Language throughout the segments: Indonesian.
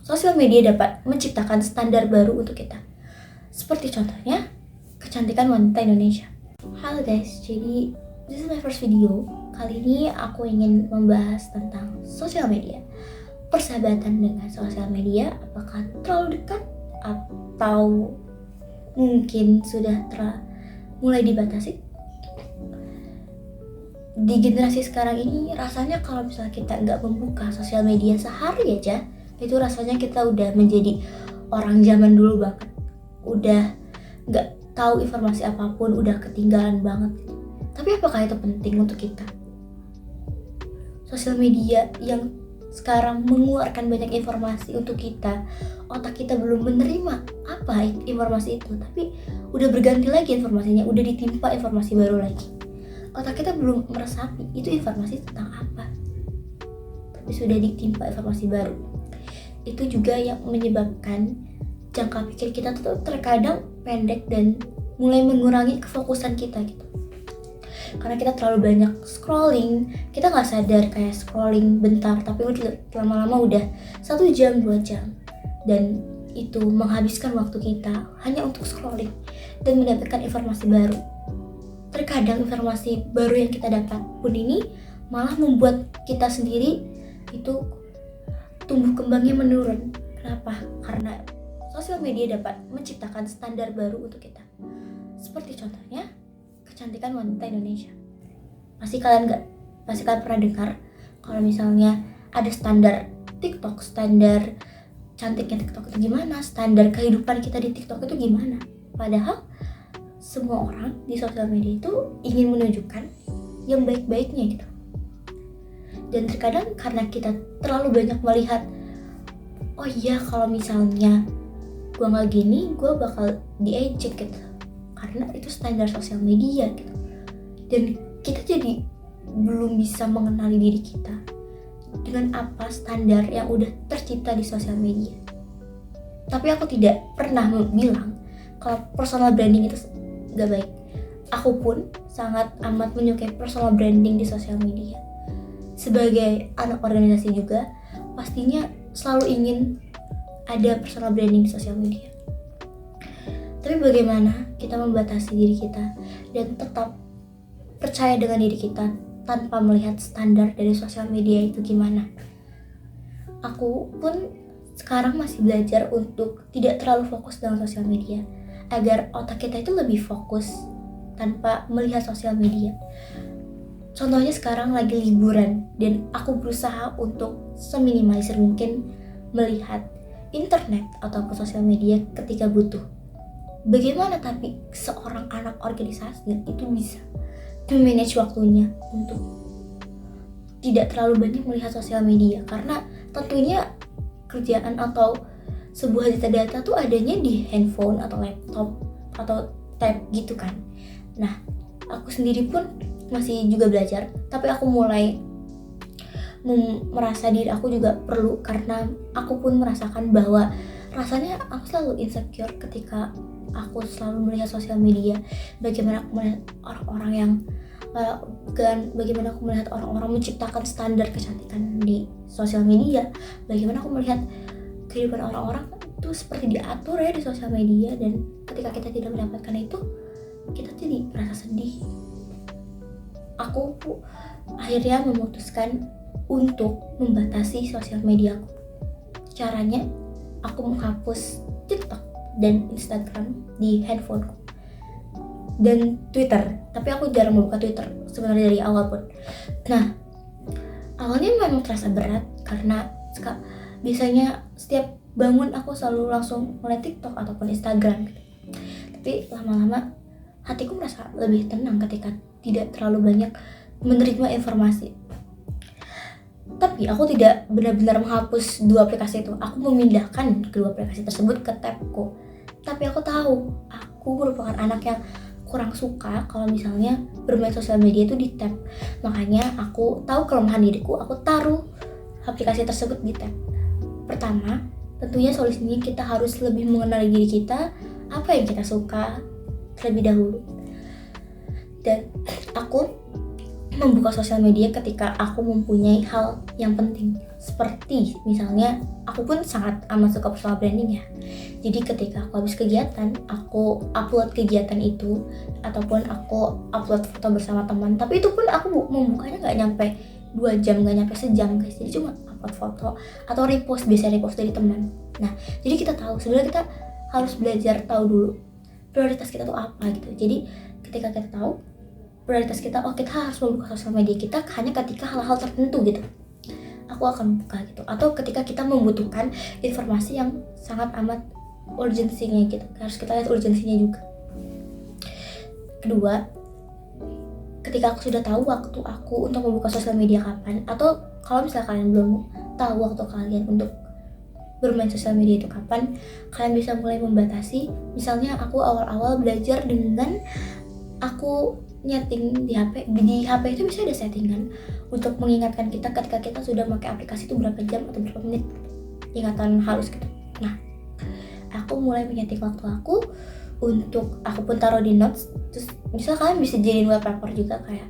sosial media dapat menciptakan standar baru untuk kita. Seperti contohnya, kecantikan wanita Indonesia. Halo guys, jadi this is my first video. Kali ini aku ingin membahas tentang sosial media. Persahabatan dengan sosial media, apakah terlalu dekat atau mungkin sudah mulai dibatasi? Di generasi sekarang ini rasanya kalau misalnya kita nggak membuka sosial media sehari aja, itu rasanya kita udah menjadi orang zaman dulu banget. Udah nggak tahu informasi apapun, udah ketinggalan banget. Tapi apakah itu penting untuk kita? Sosial media yang sekarang mengeluarkan banyak informasi untuk kita, otak kita belum menerima apa informasi itu, tapi udah berganti lagi informasinya, udah ditimpa informasi baru lagi. Otak kita belum meresapi itu informasi tentang apa, tapi sudah ditimpa informasi baru. Itu juga yang menyebabkan jangka pikir kita tuh terkadang pendek dan mulai mengurangi kefokusan kita gitu. Karena kita terlalu banyak scrolling, kita nggak sadar kayak scrolling bentar, tapi lama-lama udah 1 jam 2 jam, dan itu menghabiskan waktu kita hanya untuk scrolling dan mendapatkan informasi baru. Terkadang informasi baru yang kita dapat pun ini malah membuat kita sendiri itu tumbuh kembangnya menurun. Kenapa? Karena sosial media dapat menciptakan standar baru untuk kita. Seperti contohnya, kecantikan wanita Indonesia. Pasti kalian pernah dengar kalau misalnya ada standar TikTok, standar cantiknya TikTok itu gimana, standar kehidupan kita di TikTok itu gimana. Padahal semua orang di sosial media itu ingin menunjukkan yang baik-baiknya gitu. Dan terkadang karena kita terlalu banyak melihat, oh iya kalau misalnya gue gak gini, gue bakal diejek gitu. Karena itu standar sosial media gitu. Dan kita jadi belum bisa mengenali diri kita dengan apa standar yang udah tercipta di sosial media. Tapi aku tidak pernah bilang kalau personal branding itu gak baik. Aku pun sangat amat menyukai personal branding di sosial media. Sebagai anak organisasi juga, pastinya selalu ingin ada personal branding di sosial media. Tapi bagaimana kita membatasi diri kita dan tetap percaya dengan diri kita tanpa melihat standar dari sosial media itu gimana? Aku pun sekarang masih belajar untuk tidak terlalu fokus dengan sosial media, agar otak kita itu lebih fokus tanpa melihat sosial media. Contohnya sekarang lagi liburan dan aku berusaha untuk seminimalisir mungkin melihat internet atau ke sosial media ketika butuh. Bagaimana tapi seorang anak organisasi itu bisa memanage waktunya untuk tidak terlalu banyak melihat sosial media, karena tentunya kerjaan atau sebuah data tuh adanya di handphone atau laptop atau tab gitu kan. Nah, aku sendiri pun masih juga belajar, tapi aku mulai merasa diri aku juga perlu, karena aku pun merasakan bahwa rasanya aku selalu insecure ketika aku selalu melihat sosial media. Bagaimana aku melihat orang-orang yang bagaimana aku melihat orang-orang menciptakan standar kecantikan di sosial media, bagaimana aku melihat kehidupan orang-orang itu seperti diatur ya di sosial media, dan ketika kita tidak mendapatkan itu, kita jadi merasa sedih. Aku akhirnya memutuskan untuk membatasi sosial media aku. Caranya, aku menghapus TikTok dan Instagram di handphoneku dan Twitter. Tapi aku jarang membuka Twitter sebenarnya dari awal pun. Nah, awalnya memang terasa berat karena biasanya setiap bangun aku selalu langsung mulai TikTok ataupun Instagram gitu. Tapi lama-lama hatiku merasa lebih tenang ketika tidak terlalu banyak menerima informasi. Tapi aku tidak benar-benar menghapus 2 aplikasi itu. Aku memindahkan kedua aplikasi tersebut ke tabku. Tapi aku tahu aku merupakan anak yang kurang suka kalau misalnya bermain sosial media itu di tab. Makanya aku tahu kelemahan diriku, aku taruh aplikasi tersebut di tab. Pertama, tentunya solusinya kita harus lebih mengenali diri kita, apa yang kita suka terlebih dahulu. Dan aku membuka sosial media ketika aku mempunyai hal yang penting. Seperti misalnya aku pun sangat amat suka personal branding ya. Jadi ketika aku habis kegiatan, aku upload kegiatan itu ataupun aku upload foto bersama teman. Tapi itu pun aku membukanya nggak nyampe 2 jam, nggak nyampe sejam guys. Jadi cuma upload foto atau repost, biasanya repost dari teman. Nah, jadi kita tahu sebenarnya kita harus belajar tahu dulu prioritas kita tuh apa gitu. Jadi ketika kita tahu prioritas kita, kita harus membuka sosial media kita hanya ketika hal-hal tertentu gitu, aku akan buka gitu. Atau ketika kita membutuhkan informasi yang sangat amat urgensinya gitu, harus kita lihat urgensinya juga. Kedua, ketika aku sudah tahu waktu aku untuk membuka sosial media kapan, atau kalau misalnya kalian belum tahu waktu kalian untuk bermain sosial media itu kapan, kalian bisa mulai membatasi. Misalnya aku awal-awal belajar dengan aku nyeting di HP itu bisa ada settingan untuk mengingatkan kita ketika kita sudah pakai aplikasi itu berapa jam atau berapa menit, ingatan halus gitu. Nah, aku mulai menyeting waktu aku untuk, aku pun taruh di notes. Terus misal kalian bisa jadiin wallpaper juga, kayak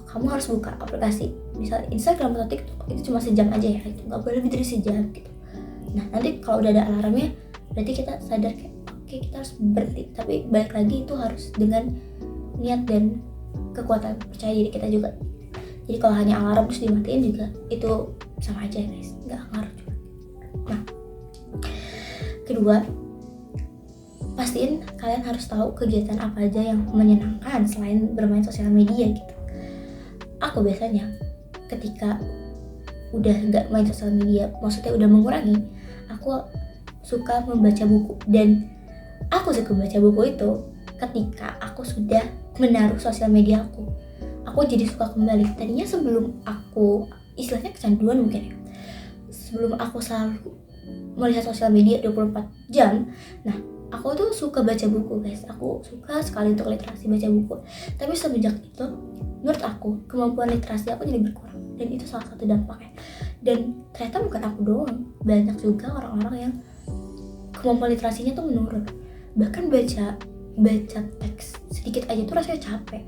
kamu harus buka aplikasi misal Instagram atau TikTok itu cuma sejam aja ya, itu nggak boleh lebih dari sejam gitu. Nah, nanti kalau udah ada alarmnya berarti kita sadar kayak kita harus berhenti. Tapi balik lagi itu harus dengan niat dan kekuatan percaya diri kita juga. Jadi kalau hanya alarm terus dimatiin juga itu sama aja guys, nggak ngaruh juga. Nah, kedua, pastiin kalian harus tahu kegiatan apa aja yang menyenangkan selain bermain sosial media gitu. Aku biasanya ketika udah nggak main sosial media, maksudnya udah mengurangi, aku suka membaca buku. Dan aku suka baca buku itu ketika aku sudah menaruh sosial media aku jadi suka kembali. Tadinya sebelum aku istilahnya kecanduan mungkin ya, sebelum aku selalu melihat sosial media 24 jam, nah aku tuh suka baca buku guys. Aku suka sekali untuk literasi, baca buku. Tapi semenjak itu menurut aku kemampuan literasi aku jadi berkurang, dan itu salah satu dampaknya. Dan ternyata bukan aku doang, banyak juga orang-orang yang kemampuan literasinya tuh menurun. Bahkan baca teks sedikit aja tuh rasanya capek.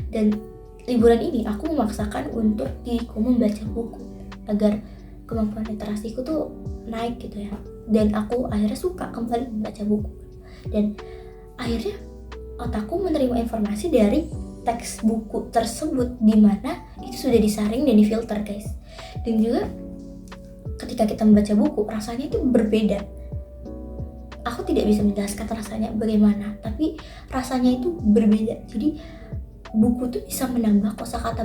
Dan liburan ini aku memaksakan untuk diriku membaca buku agar kemampuan literasiku tuh naik gitu ya. Dan aku akhirnya suka kembali membaca buku. Dan akhirnya otakku menerima informasi dari teks buku tersebut, dimana itu sudah disaring dan difilter guys. Dan juga ketika kita membaca buku rasanya itu berbeda. Aku tidak bisa menjelaskan rasanya bagaimana, tapi rasanya itu berbeda. Jadi buku tuh bisa menambah kosakata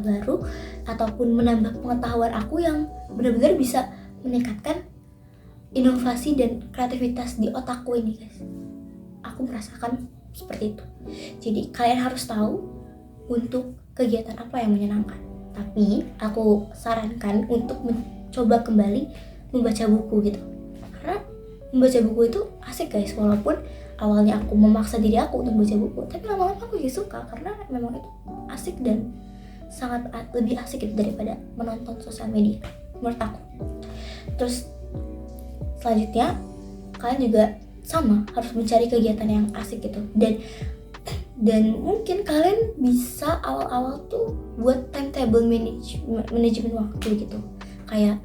baru ataupun menambah pengetahuan aku yang benar-benar bisa meningkatkan inovasi dan kreativitas di otakku ini guys. Aku merasakan seperti itu. Jadi kalian harus tahu untuk kegiatan apa yang menyenangkan. Tapi aku sarankan untuk mencoba kembali membaca buku gitu. Karena membaca buku itu asik guys, walaupun awalnya aku memaksa diri aku untuk baca buku, tapi lama-lama aku juga suka karena memang itu asik dan sangat lebih asik gitu daripada menonton sosial media menurut aku. Terus selanjutnya kalian juga sama harus mencari kegiatan yang asik gitu, dan mungkin kalian bisa awal-awal tuh buat timetable manajemen waktu gitu, kayak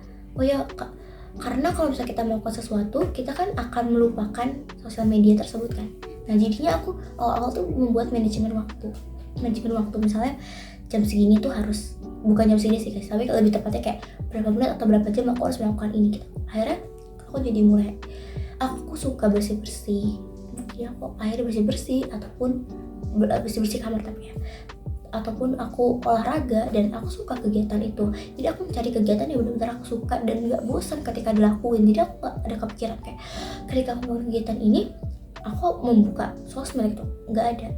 karena kalau misalnya kita melakukan sesuatu, kita kan akan melupakan sosial media tersebut kan. Nah jadinya aku awal-awal tuh membuat manajemen waktu misalnya jam segini tuh harus, bukan jam segini sih guys, tapi lebih tepatnya kayak berapa menit atau berapa jam aku harus melakukan ini gitu. Akhirnya aku jadi mulai, aku suka bersih-bersih, jadi aku akhirnya bersih-bersih ataupun bersih-bersih kamar tapi ya, ataupun aku olahraga dan aku suka kegiatan itu. Jadi aku mencari kegiatan yang benar-benar aku suka dan gak bosan ketika dilakuin. Jadi aku gak ada kepikiran kayak ketika aku melakukan kegiatan ini aku membuka sosmed gitu, gak ada.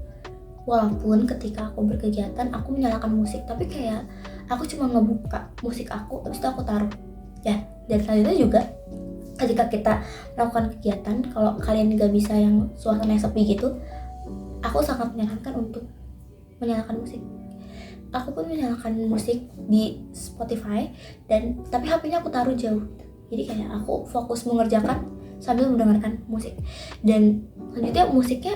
Walaupun ketika aku berkegiatan aku menyalakan musik, tapi kayak aku cuma ngebuka musik aku habis itu aku taruh ya. Dan selanjutnya juga ketika kita melakukan kegiatan, kalau kalian gak bisa yang suasana yang sepi gitu, aku sangat menyarankan untuk menyalakan musik. Aku pun menyalakan musik di Spotify, dan tapi HP-nya aku taruh jauh. Jadi kayak aku fokus mengerjakan sambil mendengarkan musik. Dan selanjutnya musiknya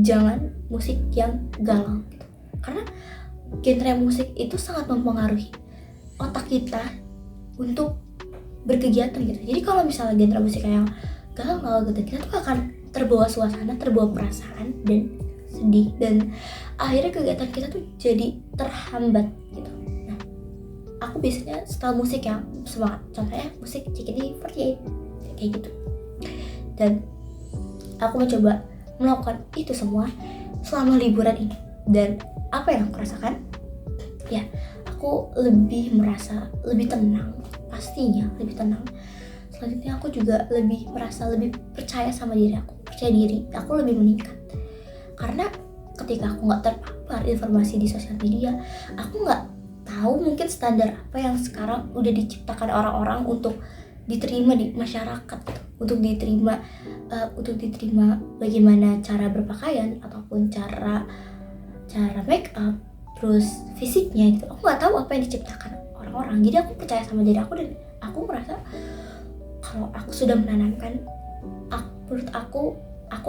jangan musik yang galau gitu. karena genre musik itu sangat mempengaruhi otak kita untuk berkegiatan gitu. Jadi kalau misalnya genre musik yang galau gitu, kita tuh akan terbawa suasana, terbawa perasaan dan sedih, dan akhirnya kegiatan kita tuh jadi terhambat gitu. Nah, aku biasanya setel musik yang semangat, contohnya musik JKT48 kayak gitu, dan aku mencoba melakukan itu semua selama liburan ini. Dan apa yang aku rasakan? Ya, aku merasa lebih tenang, pastinya lebih tenang. Selanjutnya aku juga merasa lebih percaya sama diri aku, percaya diri aku lebih meningkat. Karena ketika aku nggak terpapar informasi di sosial media, aku nggak tahu mungkin standar apa yang sekarang udah diciptakan orang-orang untuk diterima di masyarakat, untuk diterima bagaimana cara berpakaian ataupun cara make up, terus fisiknya gitu. Aku nggak tahu apa yang diciptakan orang-orang. Jadi aku percaya sama diri aku, dan aku merasa kalau aku sudah menanamkan, menurut aku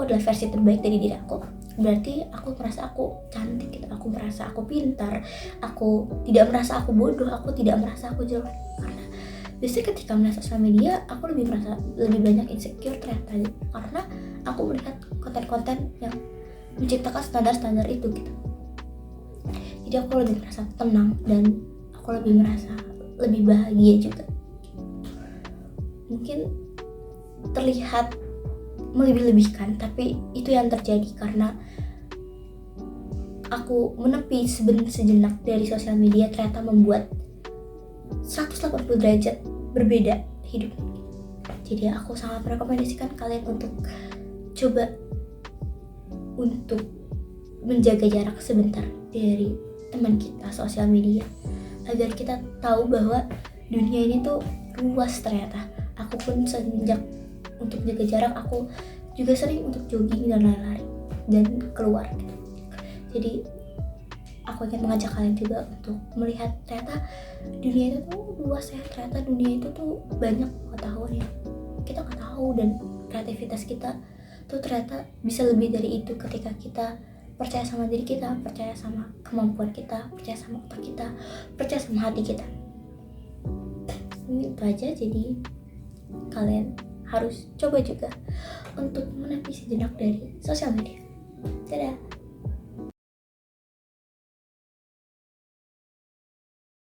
adalah versi terbaik dari diri aku. Berarti aku merasa aku cantik gitu, aku merasa aku pintar, aku tidak merasa aku bodoh, aku tidak merasa aku jelek. Karena biasanya ketika melihat sosial media, aku lebih banyak insecure ternyata gitu. Karena aku melihat konten-konten yang menciptakan standar-standar itu gitu. Jadi aku lebih merasa tenang, dan aku lebih merasa lebih bahagia juga. Mungkin terlihat melebih-lebihkan, tapi itu yang terjadi karena aku menepi sejenak dari sosial media, ternyata membuat 180 derajat berbeda hidup. Jadi aku sangat merekomendasikan kalian untuk coba untuk menjaga jarak sebentar dari teman kita sosial media, agar kita tahu bahwa dunia ini tuh luas ternyata. Aku pun sejak untuk jaga jarak, aku juga sering untuk jogging dan lari-lari dan keluar gitu. Jadi aku ingin mengajak kalian juga untuk melihat ternyata dunia itu tuh luas ya, ternyata dunia itu tuh banyak pengetahuan yang kita nggak tahu, dan kreativitas kita tuh ternyata bisa lebih dari itu ketika kita percaya sama diri kita, percaya sama kemampuan kita, percaya sama otak kita, percaya sama hati kita. Ini itu aja. Jadi kalian harus coba juga untuk menepi sejenak dari sosial media. Dadah.